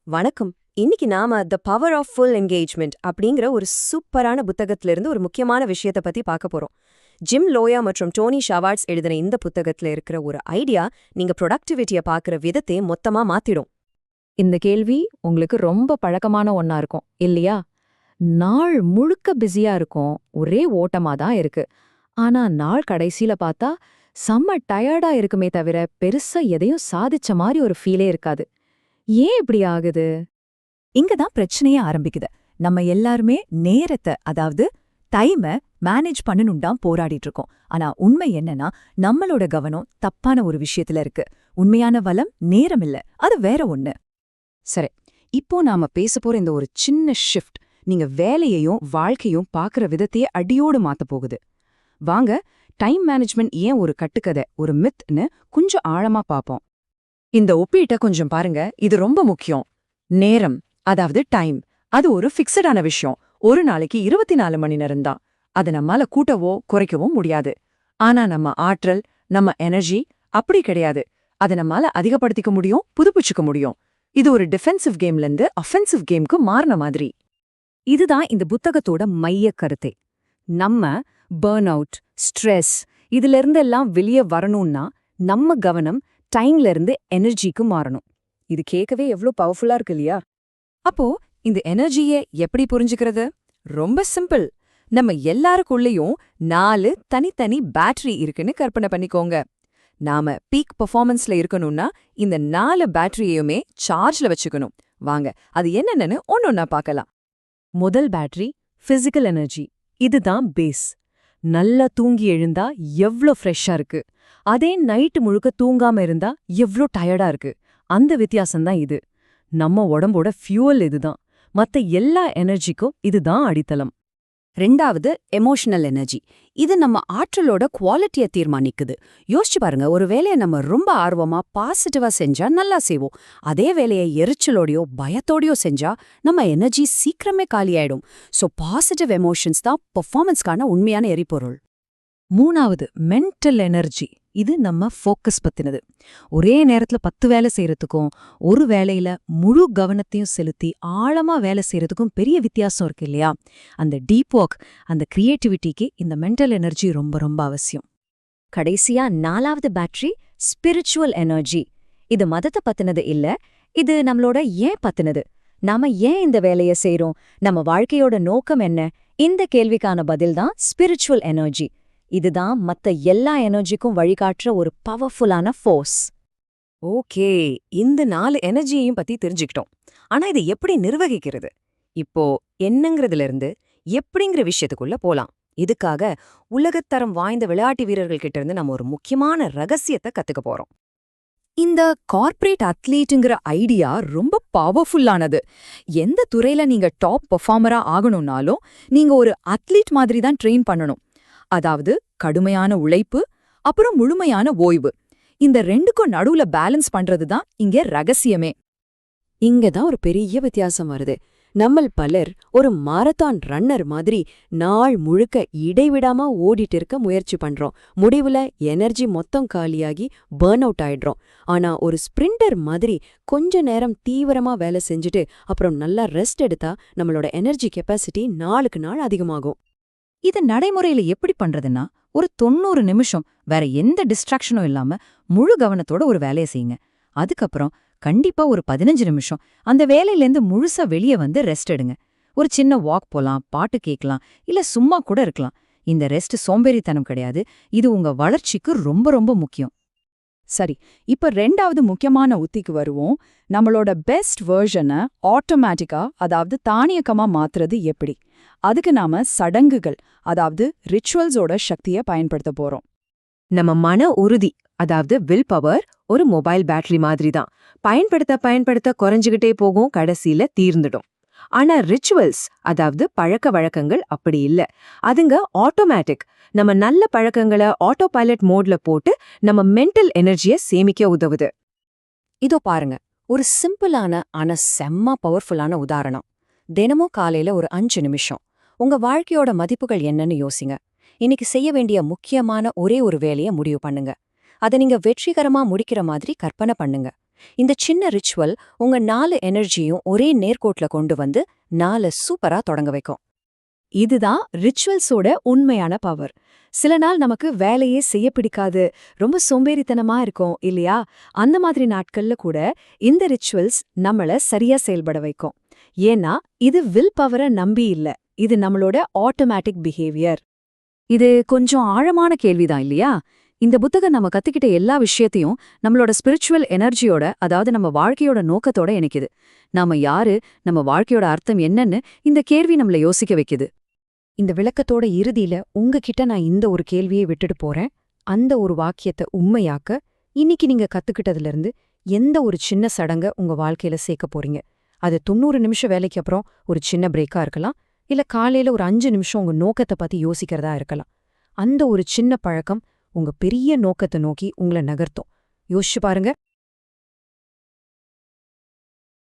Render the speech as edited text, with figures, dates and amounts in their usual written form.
வணக்கம். இன்னைக்கு நாம the power of full engagement அப்படிங்கிற ஒரு சூப்பரான புத்தகத்திலிருந்து ஒரு முக்கியமான விஷயத்தை பத்தி பார்க்க போறோம். ஜிம் லோயா மற்றும் டோனி ஷவார்ட்ஸ் எழுதின இந்த புத்தகத்துல இருக்கிற ஒரு ஐடியா நீங்க ப்ரொடக்டிவிட்டியை பார்க்குற விதத்தை மொத்தமா மாத்திடும். இந்த கேள்வி உங்களுக்கு ரொம்ப பழக்கமான ஒண்ணா இருக்கும் இல்லையா? நாள் முழுக்க பிஸியா இருக்கும், ஒரே ஓட்டமா தான் இருக்கு. ஆனா நாள் கடைசியில பார்த்தா செம்ம டயர்டா இருக்குமே தவிர பெருசா எதையும் சாதிச்ச மாதிரி ஒரு ஃபீலே இருக்காது. ஏன் இப்படி ஆகுது? இங்கதான் பிரச்சனையே ஆரம்பிக்குது. நம்ம எல்லாருமே நேரத்தை, அதாவது டைமை மேனேஜ் பண்ணணும் தான் போராடிட்டு இருக்கோம். ஆனா உண்மை என்னன்னா, நம்மளோட கவனம் தப்பான ஒரு விஷயத்துல இருக்கு. உண்மையான வளம் நேரம் இல்ல, அது வேற ஒண்ணு. சரி, இப்போ நாம பேச போற இந்த ஒரு சின்ன ஷிஃப்ட் நீங்க வேலையையும் வாழ்க்கையும் பார்க்குற விதத்தையே அடியோடு மாத்த போகுது. வாங்க, டைம் மேனேஜ்மெண்ட் ஏன் ஒரு கட்டுக்கதை, ஒரு மித்னு கொஞ்சம் ஆழமா பார்ப்போம். இந்த ஒப்பீட்டை கொஞ்சம் பாருங்க, இது ரொம்ப முக்கியம். நேரம், அதாவது டைம், அது ஒரு ஃபிக்ஸடான விஷயம். ஒரு நாளைக்கு 24 மணி நேரம் தான். அதை நம்மால கூட்டவோ குறைக்கவோ முடியாது. ஆனா நம்ம ஆற்றல், நம்ம எனர்ஜி அப்படி கிடையாது. அதை நம்மால அதிகப்படுத்திக்க முடியும், புதுப்பிச்சுக்க முடியும். இது ஒரு டிஃபென்சிவ் கேம்லேருந்து அஃபென்சிவ் கேம்க்கு மாறின மாதிரி. இதுதான் இந்த புத்தகத்தோட மைய கருத்தை. நம்ம பர்ன் அவுட், ஸ்ட்ரெஸ் இதுல இருந்தெல்லாம் வெளியே வரணும்னா நம்ம கவனம் டைம்ல இருந்து எனர்ஜிக்கு மாறணும். இது கேட்கவே எவ்வளோ பவர்ஃபுல்லா இருக்கு இல்லையா? அப்போ இந்த எனர்ஜியை எப்படி புரிஞ்சுக்கிறது? ரொம்ப சிம்பிள். நம்ம எல்லாருக்குள்ளேயும் 4 தனித்தனி பேட்டரி இருக்குன்னு கற்பனை பண்ணிக்கோங்க. நாம பீக் பெர்ஃபார்மன்ஸ்ல இருக்கணும்னா இந்த 4 பேட்டரியையுமே சார்ஜ்ல வச்சுக்கணும். வாங்க, அது என்னென்னு ஒன்னொன்னா பார்க்கலாம். முதல் பேட்டரி பிசிக்கல் எனர்ஜி. இதுதான் பேஸ். நல்லா தூங்கி எழுந்தா எவ்ளோ ஃப்ரெஷ்ஷா இருக்கு. அதே நைட்டு முழுக்க தூங்காம இருந்தா எவ்ளோ டயர்டா இருக்கு. அந்த வித்தியாசம்தான் இது. நம்ம உடம்போட ஃபியூவல் இதுதான். மத்த எல்லா எனர்ஜிக்கும் இதுதான் அடித்தளம். ரெண்டாவது எமோஷனல் எனர்ஜி. இது நம்ம ஆற்றலோட குவாலிட்டியை தீர்மானிக்குது. யோசிச்சு பாருங்க, ஒரு வேலையை நம்ம ரொம்ப ஆர்வமா பாசிட்டிவா செஞ்சா நல்லா செய்வோம். அதே வேலையை எரிச்சலோடையோ பயத்தோடையோ செஞ்சா நம்ம எனர்ஜி சீக்கிரமே காலியாயிடும். ஸோ பாசிட்டிவ் எமோஷன்ஸ் தான் பெர்ஃபார்மன்ஸ்க்கான உண்மையான எரிபொருள். மூணாவது மென்டல் எனர்ஜி. இது நம்ம ஃபோக்கஸ் பத்தினது. ஒரே நேரத்துல 10 வேலை செய்யறதுக்கும் ஒரு வேலையில முழு கவனத்தையும் செலுத்தி ஆழமா வேலை செய்யறதுக்கும் பெரிய வித்தியாசம் இருக்கு இல்லையா? அந்த டீப் ஒர்க், அந்த கிரியேட்டிவிட்டிக்கு இந்த மென்டல் எனர்ஜி ரொம்ப ரொம்ப அவசியம். கடைசியா 4வது பேட்டரி ஸ்பிரிச்சுவல் எனர்ஜி. இது மதத்தை பத்தினது இல்ல, இது நம்மளோட ஏன் பத்தினது. நாம ஏன் இந்த வேலையை செய்றோம், நம்ம வாழ்க்கையோட நோக்கம் என்ன, இந்த கேள்விக்கான பதில்தான் ஸ்பிரிச்சுவல் எனர்ஜி. இதுதான் மத்த எல்லா எனர்ஜிக்கும் வழிகாட்டுற ஒரு பவர்ஃபுல்லான ஃபோர்ஸ். ஓகே, இந்த 4 எனர்ஜியையும் பத்தி தெரிஞ்சுக்கிட்டோம். ஆனா இதை எப்படி நிர்வகிக்கிறது? இப்போ என்னங்கிறதுல இருந்து எப்படிங்கிற விஷயத்துக்குள்ள போலாம். இதுக்காக உலகத்தரம் வாய்ந்த விளையாட்டு வீரர்கள் கிட்ட இருந்து நம்ம ஒரு முக்கியமான ரகசியத்தை கத்துக்க போறோம். இந்த கார்ப்பரேட் அத்லீட்டுங்கிற ஐடியா ரொம்ப பவர்ஃபுல்லானது. எந்த துறையில நீங்க டாப் பெர்ஃபார்மரா ஆகணும்னாலும் நீங்க ஒரு அத்லீட் மாதிரி தான் ட்ரெயின் பண்ணணும். அதாவது கடுமையான உழைப்பு, அப்புறம் முழுமையான ஓய்வு. இந்த ரெண்டுக்கும் நடுவுல பேலன்ஸ் பண்றது தான் இங்க ரகசியமே. இங்கதான் ஒரு பெரிய வித்தியாசம் வருது. நம்மள் பலர் ஒரு மாரத்தான் ரன்னர் மாதிரி நாள் முழுக்க இடைவிடாம ஓடிட்டு இருக்க முயற்சி பண்றோம். முடிவுல எனர்ஜி மொத்தம் காலியாகி பர்ன் அவுட் ஆயிடுறோம். ஆனா ஒரு ஸ்பிரிண்டர் மாதிரி கொஞ்ச நேரம் தீவிரமா வேலை செஞ்சுட்டு அப்புறம் நல்லா ரெஸ்ட் எடுத்தா நம்மளோட எனர்ஜி கெப்பாசிட்டி நாளுக்கு நாள் அதிகமாகும். இது நடைமுறையில எப்படி பண்றதுன்னா, ஒரு 90 நிமிஷம் வேற எந்த டிஸ்ட்ராக்ஷனும் இல்லாம முழு கவனத்தோட ஒரு வேலையை செய்யுங்க. அதுக்கப்புறம் கண்டிப்பா ஒரு 15 நிமிஷம் அந்த வேலையிலேருந்து முழுசா வெளியே வந்து ரெஸ்ட் எடுங்க. ஒரு சின்ன வாக் போலாம், பாட்டு கேட்கலாம், இல்ல சும்மா கூட இருக்கலாம். இந்த ரெஸ்ட் சோம்பேறித்தனம் கிடையாது, இது உங்க வளர்ச்சிக்கு ரொம்ப ரொம்ப முக்கியம். சரி, இப்ப 2வது முக்கியமான உத்திக்கு வருவோம். நம்மளோட பெஸ்ட் வெர்ஷனை ஆட்டோமேட்டிக்கா, அதாவது தானியக்கமா மாத்துறது எப்படி? அதுக்கு நாம சடங்குகள், அதாவது ரிச்சுவல்ஸோட சக்தியை பயன்படுத்த போறோம். நம்ம மன உறுதி, அதாவது வில் பவர், ஒரு மொபைல் பேட்டரி மாதிரி தான். பயன்படுத்த குறைஞ்சுகிட்டே போகும், கடைசியில தீர்ந்துடும். ஆனா ரிச்சுவல்ஸ், அதாவது பழக்க வழக்கங்கள் அப்படி இல்ல. அதுங்க ஆட்டோமேட்டிக். நம்ம நல்ல பழக்கங்களை ஆட்டோ பைலட் மோட்ல போட்டு நம்ம மென்டல் எனர்ஜியை சேமிக்க உதவுது. இதோ பாருங்க, ஒரு சிம்பிளான ஆனா செம்ம பவர்ஃபுல்லான உதாரணம். தினமும் காலையில ஒரு 5 நிமிஷம் உங்க வாழ்க்கையோட மதிப்புகள் என்னன்னு யோசிங்க. இன்னைக்கு செய்ய வேண்டிய முக்கியமான ஒரே ஒரு வேலையை முடிவு பண்ணுங்க. அதை நீங்க வெற்றிகரமா முடிக்கிற மாதிரி கற்பனை பண்ணுங்க. இந்த சின்ன ரிச்சுவல் உங்க 4 எனர்ஜியும் ஒரே நேர்கோட்ல கொண்டு வந்து 4 சூப்பரா தொடங்க வைக்கும். இதுதான் ரிச்சுவல்ஸோட உண்மையான பவர். சில நாள் நமக்கு வேலையே செய்ய பிடிக்காது, ரொம்ப சோம்பேறித்தனமா இருக்கும் இல்லையா? அந்த மாதிரி நாட்கள்ல கூட இந்த ரிச்சுவல்ஸ் நம்மள சரியா செயல்பட வைக்கும். ஏன்னா இது வில் பவரை நம்பி இல்ல, இது நம்மளோட ஆட்டோமேட்டிக் பிஹேவியர். இது கொஞ்சம் ஆழமான கேள்விதான் இல்லையா? இந்த புத்தகம் நம்ம கத்துக்கிட்ட எல்லா விஷயத்தையும் நம்மளோட ஸ்பிரிச்சுவல் எனர்ஜியோட, அதாவது நம்ம வாழ்க்கையோட நோக்கத்தோட இணைக்குது. நாம யாரு, நம்ம வாழ்க்கையோட அர்த்தம் என்னன்னு இந்த கேள்வி நம்மள யோசிக்க வைக்குது. இந்த விளக்கத்தோட இறுதியில உங்ககிட்ட நான் இந்த ஒரு கேள்வியை விட்டுட்டு போறேன். அந்த ஒரு வாக்கியத்தை உண்மையாக்க இன்னைக்கு நீங்க கத்துக்கிட்டதுல இருந்து எந்த ஒரு சின்ன சடங்க உங்க வாழ்க்கையில சேர்க்க போறீங்க? அது 90 நிமிஷம் வேலைக்கு அப்புறம் ஒரு சின்ன பிரேக்கா இருக்கலாம், இல்ல காலையில ஒரு 5 நிமிஷம் உங்க நோக்கத்தை பத்தி யோசிக்கிறதா இருக்கலாம். அந்த ஒரு சின்ன பழக்கம் உங்க பெரிய நோக்கத்தை நோக்கி உங்களை நகர்த்தும். யோசிச்சு பாருங்க.